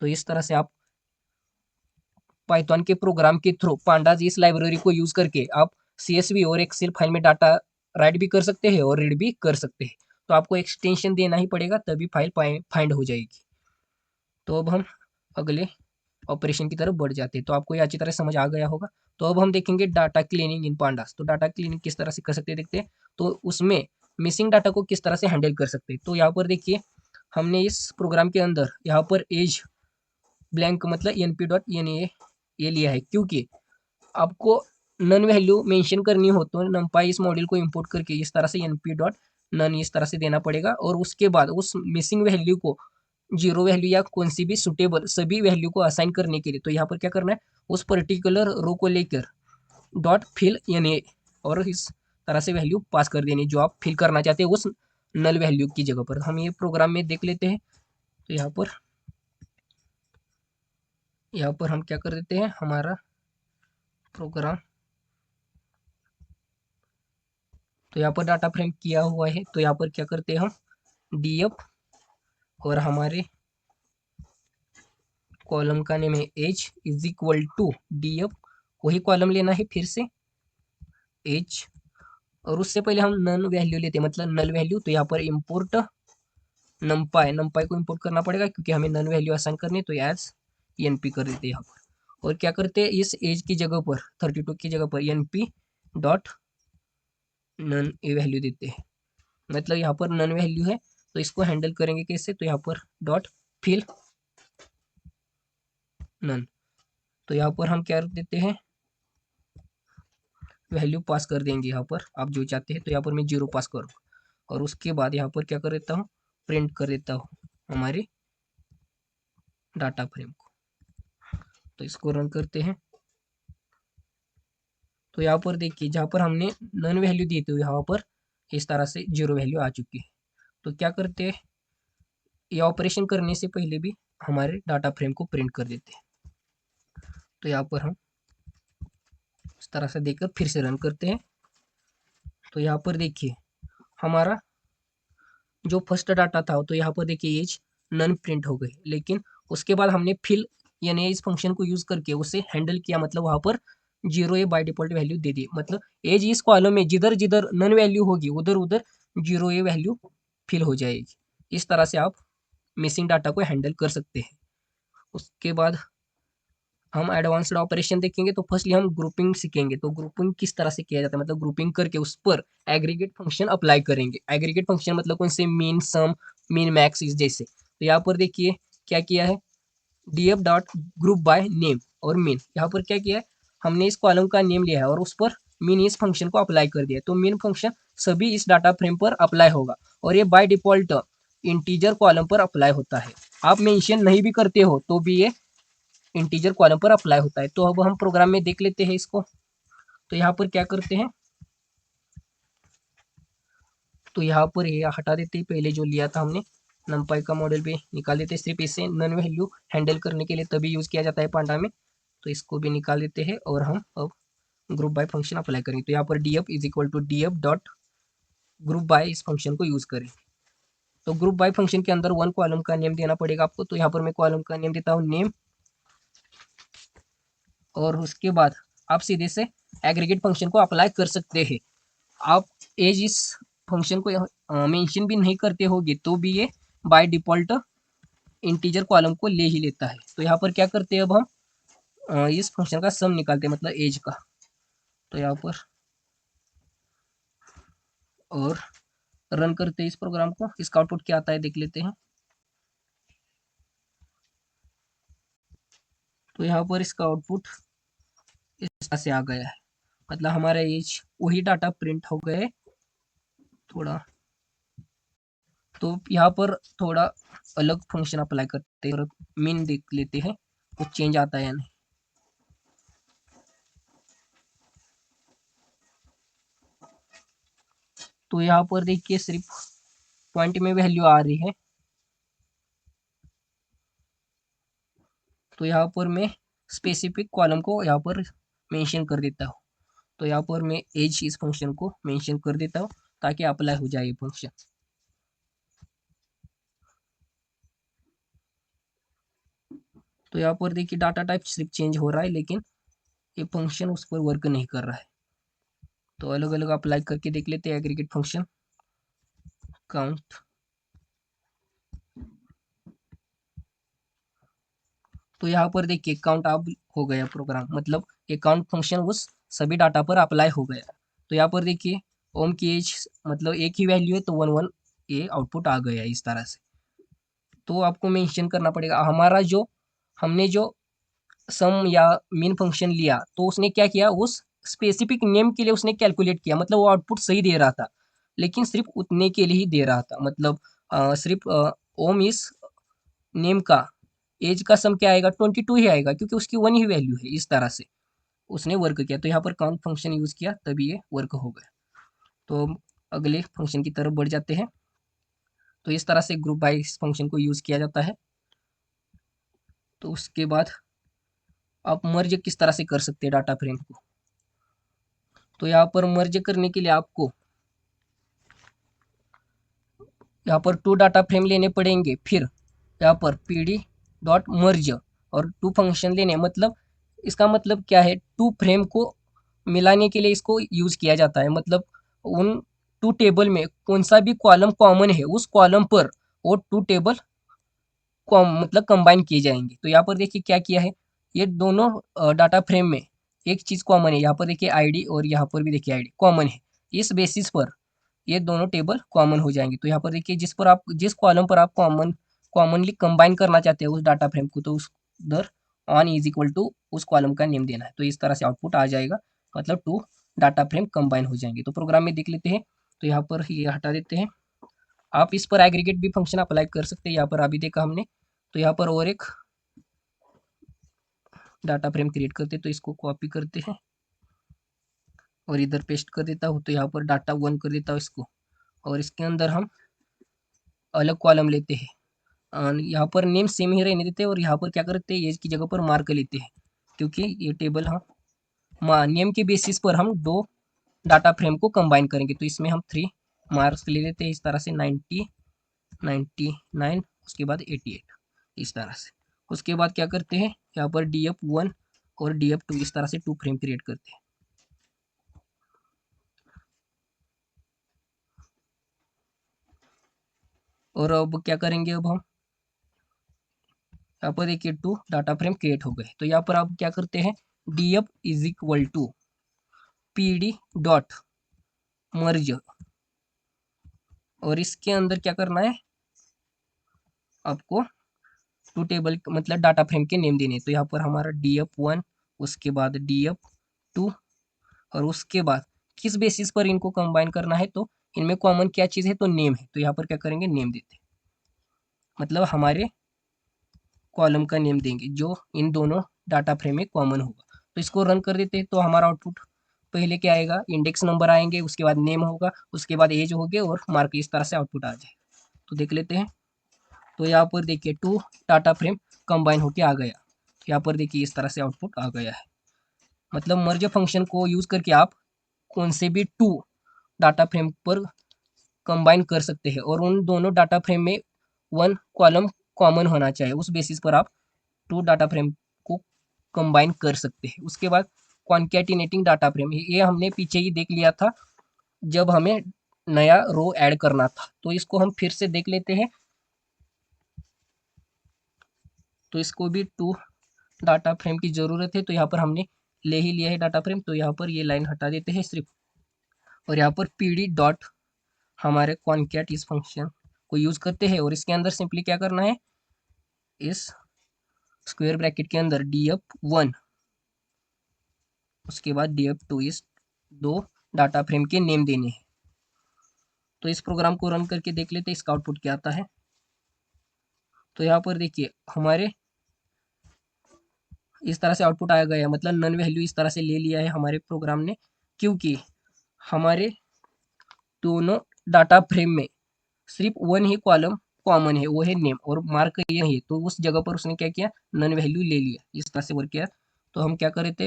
तो इस तरह से आप पाइथन के प्रोग्राम के थ्रू पांडाज इस लाइब्रेरी को यूज करके आप CSV और एक्सेल फाइल में डाटा राइट भी कर सकते हैं और रीड भी कर सकते हैं। तो आपको एक्सटेंशन देना ही पड़ेगा, तभी फाइल फाइंड हो जाएगी। तो अब हम अगले ऑपरेशन की तरफ बढ़ जाते हैं। तो आपको ये अच्छी तरह समझ आ गया होगा। तो अब हम देखेंगे डाटा क्लीनिंग इन पांडास। तो डाटा क्लीनिंग किस तरह से कर सकते हैं देखते हैं। तो उसमें मिसिंग डाटा को किस तरह से हैंडल कर सकते हैं। तो यहाँ पर देखिए हमने इस प्रोग्राम के अंदर यहाँ पर एज ब्लैंक मतलब enp.ena ये लिया है, क्योंकि आपको नन वैल्यू मेंशन करनी हो तो numpy इस मॉड्यूल को इंपोर्ट करके इस तरह से np.none इस तरह से देना पड़ेगा, और उसके बाद उस मिसिंग वैल्यू को जीरो वैल्यू या कौन सी भी सुटेबल सभी वैल्यू को असाइन करने के लिए तो यहाँ पर क्या करना है, उस पर्टिकुलर रो को लेकर .fill और इस तरह से वैल्यू पास कर देनी जो आप फिल करना चाहते हैं उस नल वैल्यू की जगह पर। हम ये प्रोग्राम में देख लेते हैं। तो यहाँ पर हम क्या कर देते हैं, हमारा प्रोग्राम तो यहाँ पर डाटा फ्रेम किया हुआ है। तो यहाँ पर क्या करते हैं हम df और हमारे कॉलम का नेम है age is equal to df, वही कॉलम लेना है फिर से एज, और उससे पहले हम नन वैल्यू लेते हैं मतलब नल वैल्यू। तो यहाँ पर इम्पोर्ट नमपाई को इंपोर्ट करना पड़ेगा क्योंकि हमें नन वैल्यू असाइन करनी है, तो एज एनपी कर देते हैं यहाँ पर। और क्या करते हैं, इस एज की जगह पर 32 की जगह पर NP dot non A value देते हैं। मतलब यहाँ पर नन वैल्यू है, तो इसको हैंडल करेंगे कैसे, तो यहाँ पर डॉट फिल नन, तो यहाँ पर हम क्या देते हैं, वैल्यू पास कर देंगे यहाँ पर आप जो चाहते हैं। तो यहाँ पर मैं 0 पास करूँ और उसके बाद यहाँ पर क्या कर देता हूँ, प्रिंट कर देता हूँ हमारे डाटा फ्रेम को। तो इसको रन करते हैं। तो यहाँ पर देखिए, जहाँ पर हमने नन वैल्यू दी थी यहाँ पर इस तरह से 0 वैल्यू आ चुकी है। तो क्या करते हैं, ये ऑपरेशन करने से पहले भी हमारे डाटा फ्रेम को प्रिंट कर देते हैं। तो यहाँ पर हम इस तरह से देखकर फिर से रन करते हैं। तो यहाँ पर देखिए हमारा जो फर्स्ट डाटा था, तो यहाँ पर देखिए एज नन प्रिंट हो गई, लेकिन उसके बाद हमने फिल यानी इस फंक्शन को यूज करके उसे हैंडल किया, मतलब वहां पर 0 ए बाय डिफॉल्ट वैल्यू दे दी। मतलब एज इस कॉलम में जिधर जिधर नन वैल्यू होगी उधर उधर 0 ए वैल्यू फिल हो जाएगी। इस तरह से आप मिसिंग डाटा को हैंडल कर सकते हैं। उसके बाद हम एडवांस्ड ऑपरेशन देखेंगे। तो फर्स्टली हम ग्रुपिंग सीखेंगे। तो ग्रुपिंग किस तरह से किया जाता है, मतलब ग्रुपिंग करके उस पर एग्रीगेट फंक्शन अप्लाई करेंगे। एग्रीगेट फंक्शन मतलब कौन से, मीन, सम, मीन, मैक्स इस जैसे। तो यहाँ पर देखिए क्या किया है, DF dot group by name और मीन, यहाँ पर क्या किया है, हमने इस कॉलम का नेम लिया है और उस पर मीन इस फंक्शन को अप्लाई कर दिया। तो मीन फंक्शन सभी इस डाटा फ्रेम पर अप्लाई होगा और ये बाय डिफॉल्ट इंटीजर कॉलम पर अप्लाई होता है। आप मेंशन नहीं भी करते हो तो भी ये इंटीजर कॉलम पर अप्लाई होता है। तो अब हम प्रोग्राम में देख लेते हैं इसको। तो यहाँ पर क्या करते हैं, तो यहाँ पर ये हटा देते हैं, पहले जो लिया था हमने नमपाई का मॉडल पे निकाल देते हैं। सिर्फ इसे नन वैल्यू हैंडल करने के लिए तभी यूज किया जाता है पांडा में। तो इसको भी निकाल देते हैं और हम अब ग्रुप बाय फंक्शन अप्लाई करेंगे। तो यहाँ पर df is equal to df dot group by इस फंक्शन को यूज करें। तो ग्रुप बाय फंक्शन के अंदर वन कॉलम का नेम देना पड़ेगा आपको। तो यहाँ पर मैं कॉलम का नेम देता हूँ नेम, और उसके बाद आप सीधे से एग्रीगेट फंक्शन को अप्लाई कर सकते हैं। आप एज इस फंक्शन को मेंशन भी नहीं करते होगे तो भी ये बाय डिफॉल्ट इंटीजर कॉलम को ले ही लेता है। तो यहाँ पर क्या करते हैं, अब हम इस फंक्शन का सम निकालते हैं, मतलब एज का। तो यहाँ पर और रन करते हैं इस प्रोग्राम को। इसका आउटपुट क्या आता है देख लेते हैं। तो यहाँ पर इसका आउटपुट इस तरह से आ गया है, मतलब हमारा एज वही डाटा प्रिंट हो गए थोड़ा। तो यहाँ पर थोड़ा अलग फंक्शन अप्लाई करते हैं और मीन देख लेते हैं कुछ चेंज आता है या नहीं। तो यहाँ पर देखिए सिर्फ पॉइंट में वैल्यू आ रही है। तो यहाँ पर मैं स्पेसिफिक कॉलम को यहाँ पर मेंशन कर देता हूँ। तो यहाँ पर मैं एज इस फंक्शन को मेंशन कर देता हूँ ताकि अप्लाई हो जाए ये फंक्शन। तो यहाँ पर देखिए डाटा टाइप सिर्फ चेंज हो रहा है, लेकिन ये फंक्शन उस पर वर्क नहीं कर रहा है। तो अलग अलग अप्लाई करके देख लेते हैं एग्रीगेट फंक्शन काउंट। तो यहाँ पर देखिए काउंट अब हो गया प्रोग्राम, मतलब ये काउंट फंक्शन उस सभी डाटा पर अप्लाई हो गया। तो यहाँ पर देखिए ओम की एज मतलब एक ही वैल्यू है तो 1 1 ये आउटपुट आ गया इस तरह से। तो आपको मेंशन करना पड़ेगा हमारा जो हमने जो सम या मीन फंक्शन लिया, तो उसने क्या किया, उस स्पेसिफिक नेम के लिए उसने कैलकुलेट किया, मतलब वो आउटपुट सही दे रहा था, लेकिन सिर्फ उतने के लिए ही दे रहा था। मतलब सिर्फ ओम इस नेम का एज का सम क्या आएगा, 22 ही आएगा क्योंकि उसकी 1 ही वैल्यू है। इस तरह से उसने वर्क किया। तो यहाँ पर काउंट फंक्शन यूज किया तभी ये वर्क हो गया। तो अगले फंक्शन की तरफ बढ़ जाते हैं। तो इस तरह से ग्रुप बाय इस फंक्शन को यूज किया जाता है। तो उसके बाद आप मर्ज किस तरह से कर सकते हैं डाटा फ्रेम को। तो यहाँ पर मर्ज करने के लिए आपको यहाँ पर 2 डाटा फ्रेम लेने पड़ेंगे। फिर यहाँ पर pd डॉट मर्ज और 2 फंक्शन लेने, मतलब इसका मतलब क्या है, 2 फ्रेम को मिलाने के लिए इसको यूज किया जाता है। मतलब उन 2 टेबल में कौन सा भी कॉलम कॉमन है उस कॉलम पर वो 2 टेबल मतलब कंबाइन किए जाएंगे। तो यहाँ पर देखिए क्या किया है, ये दोनों डाटा फ्रेम में एक चीज कॉमन है, यहाँ पर देखिए आईडी और यहाँ पर भी देखिए आईडी कॉमन है। इस बेसिस पर ये दोनों टेबल कॉमन हो जाएंगे। तो यहाँ पर देखिए जिस कॉलम पर आप कॉमनली कंबाइन करना चाहते हैं उस डाटा फ्रेम को, तो उस उधर ऑन इज इक्वल टू उस कॉलम का नेम देना है। तो इस तरह से आउटपुट आ जाएगा, मतलब 2 डाटा फ्रेम कंबाइन हो जाएंगे। तो प्रोग्राम में देख लेते हैं। तो यहाँ पर ये हटा देते हैं। आप इस पर एग्रीगेट भी फंक्शन अप्लाई कर सकते हैं, यहाँ पर अभी देखा हमने। तो यहाँ पर और एक डाटा फ्रेम क्रिएट करते हैं। तो इसको कॉपी करते हैं और इधर पेस्ट कर देता हूँ। तो यहाँ पर डाटा 1 कर देता हूँ इसको, और इसके अंदर हम अलग कॉलम लेते हैं और यहाँ पर नेम सेम ही रहने देते हैं। और यहाँ पर क्या करते हैं, एज की जगह पर मार्क लेते हैं, क्योंकि ये टेबल हम नेम के बेसिस पर हम 2 डाटा फ्रेम को कंबाइन करेंगे। तो इसमें हम 3 मार्क्स ले लेते हैं इस तरह से, 90, 99, उसके बाद 88 इस तरह से। उसके बाद क्या करते हैं, यहाँ पर df1 और df2 इस तरह से 2 फ्रेम क्रिएट करते हैं। और अब क्या करेंगे, अब हम यहाँ पर देखिए 2 डाटा फ्रेम क्रिएट हो गए। तो यहाँ पर आप क्या करते हैं, df is equal to pd dot merge, और इसके अंदर क्या करना है आपको, 2 टेबल मतलब डाटा फ्रेम के नेम देने। तो यहाँ पर हमारा df1, उसके बाद df2, और उसके बाद किस बेसिस पर इनको कंबाइन करना है, तो इनमें कॉमन क्या चीज़ है, तो नेम है। तो यहाँ पर क्या करेंगे, नेम देते हैं, मतलब हमारे कॉलम का नेम देंगे जो इन दोनों डाटा फ्रेम में कॉमन होगा। तो इसको रन कर देते हैं। तो हमारा आउटपुट पहले क्या आएगा, इंडेक्स नंबर आएंगे, उसके बाद नेम होगा, उसके बाद एज होगे और मार्क, इस तरह से आउटपुट आ जाए। तो देख लेते हैं। तो यहाँ पर देखिए 2 डाटा फ्रेम कंबाइन होके आ गया। यहाँ पर देखिए इस तरह से आउटपुट आ गया है। मतलब मर्ज फंक्शन को यूज करके आप कौन से भी 2 डाटा फ्रेम पर कंबाइन कर सकते हैं, और उन दोनों डाटा फ्रेम में 1 कॉलम कॉमन होना चाहिए। उस बेसिस पर आप 2 डाटा फ्रेम को कंबाइन कर सकते हैं। उसके बाद कॉन्कैटिनेटिंग डाटा फ्रेम, ये हमने पीछे ही देख लिया था जब हमें नया रो ऐड करना था। तो इसको हम फिर से देख लेते हैं। तो इसको भी 2 डाटा फ्रेम की ज़रूरत है। तो यहाँ पर हमने ले ही लिया है डाटा फ्रेम। तो यहाँ पर ये लाइन हटा देते हैं सिर्फ, और यहाँ पर pd डॉट हमारे कॉन्कैट इस फंक्शन को यूज करते हैं। और इसके अंदर सिंपली क्या करना है, इस स्क्वायर ब्रैकेट के अंदर df1, उसके बाद df2, इस 2 डाटा फ्रेम के नेम देने हैं। तो इस प्रोग्राम को रन करके देख लेते हैं इसका आउटपुट क्या आता है। तो यहाँ पर देखिए हमारे इस तरह से आउटपुट आया गया, मतलब नन वैल्यू इस तरह से ले लिया है हमारे प्रोग्राम ने, क्योंकि हमारे दोनों डाटा फ्रेम में सिर्फ 1 ही कॉलम कॉमन है, वो है नेम, और मार्क ये नहीं है। तो उस जगह पर उसने क्या किया, नन वैल्यू ले लिया, इस तरह से वर्क किया। तो हम क्या करे थे,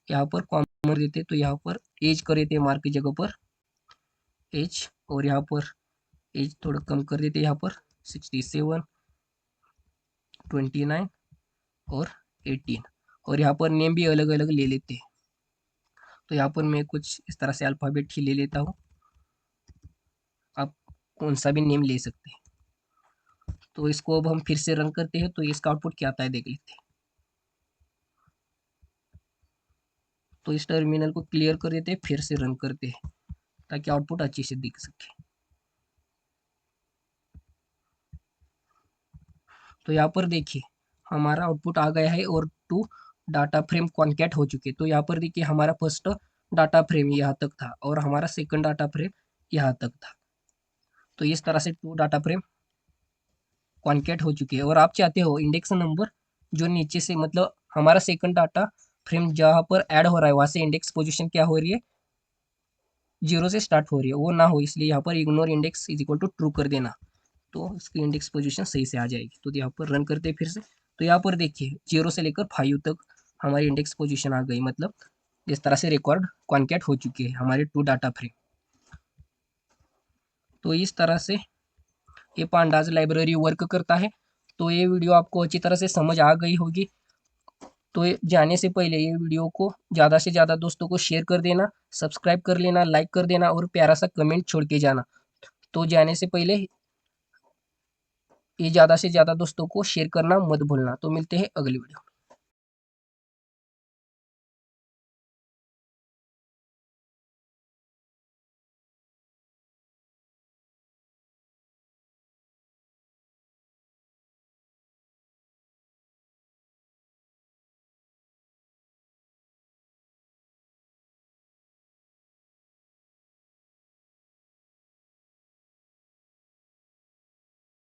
यहाँ पर कॉमन देते, तो यहाँ पर एज करे थे मार्क की जगह पर एज, और यहाँ पर एज थोड़ा कम कर देते, यहाँ पर 67, 29 और 18, और यहाँ पर नेम भी अलग अलग ले लेते हैं। तो यहाँ पर मैं कुछ इस तरह से अल्फ़ाबेट ही ले लेता हूँ, आप कौन सा भी नेम ले सकते हैं। तो इसको अब हम फिर से रन करते हैं। तो इसका आउटपुट क्या आता है देख लेते हैं। तो इस टर्मिनल को क्लियर कर देते हैं, फिर से रन करते हैं ताकि आउटपुट अच्छे से दिख सके। तो यहाँ पर देखिए हमारा आउटपुट आ गया है, और 2 डाटा फ्रेम कॉन्कैट हो चुके। तो यहाँ पर देखिए हमारा फर्स्ट डाटा फ्रेम यहाँ तक था और हमारा सेकंड डाटा फ्रेम यहाँ तक था। तो इस तरह से 2 डाटा फ्रेम कॉन्कैट हो चुके हैं। और आप चाहते हो इंडेक्स नंबर जो नीचे से, मतलब हमारा सेकंड डाटा फ्रेम जहाँ पर ऐड हो रहा है वहाँ से इंडेक्स पोजीशन क्या हो रही है, 0 से स्टार्ट हो रही है, वो ना हो, इसलिए यहाँ पर ignore index is equal to true कर देना। तो इसकी इंडेक्स पोजीशन सही से आ जाएगी। तो यहाँ पर रन करते हैं फिर से। तो यहाँ पर देखिए 0 से लेकर 5 तक हमारी इंडेक्स पोजीशन आ गई, मतलब इस तरह से रिकॉर्ड कॉन्कैट हो चुके हैं हमारे 2 डाटा फ्रेम। तो इस तरह से ये पांडाज लाइब्रेरी वर्क करता है। तो ये वीडियो आपको अच्छी तरह से समझ आ गई होगी। तो जाने से पहले ये वीडियो को ज़्यादा से ज़्यादा दोस्तों को शेयर कर देना, सब्सक्राइब कर लेना, लाइक कर देना और प्यारा सा कमेंट छोड़ के जाना। तो जाने से पहले ये ज़्यादा से ज़्यादा दोस्तों को शेयर करना मत भूलना। तो मिलते हैं अगली वीडियो।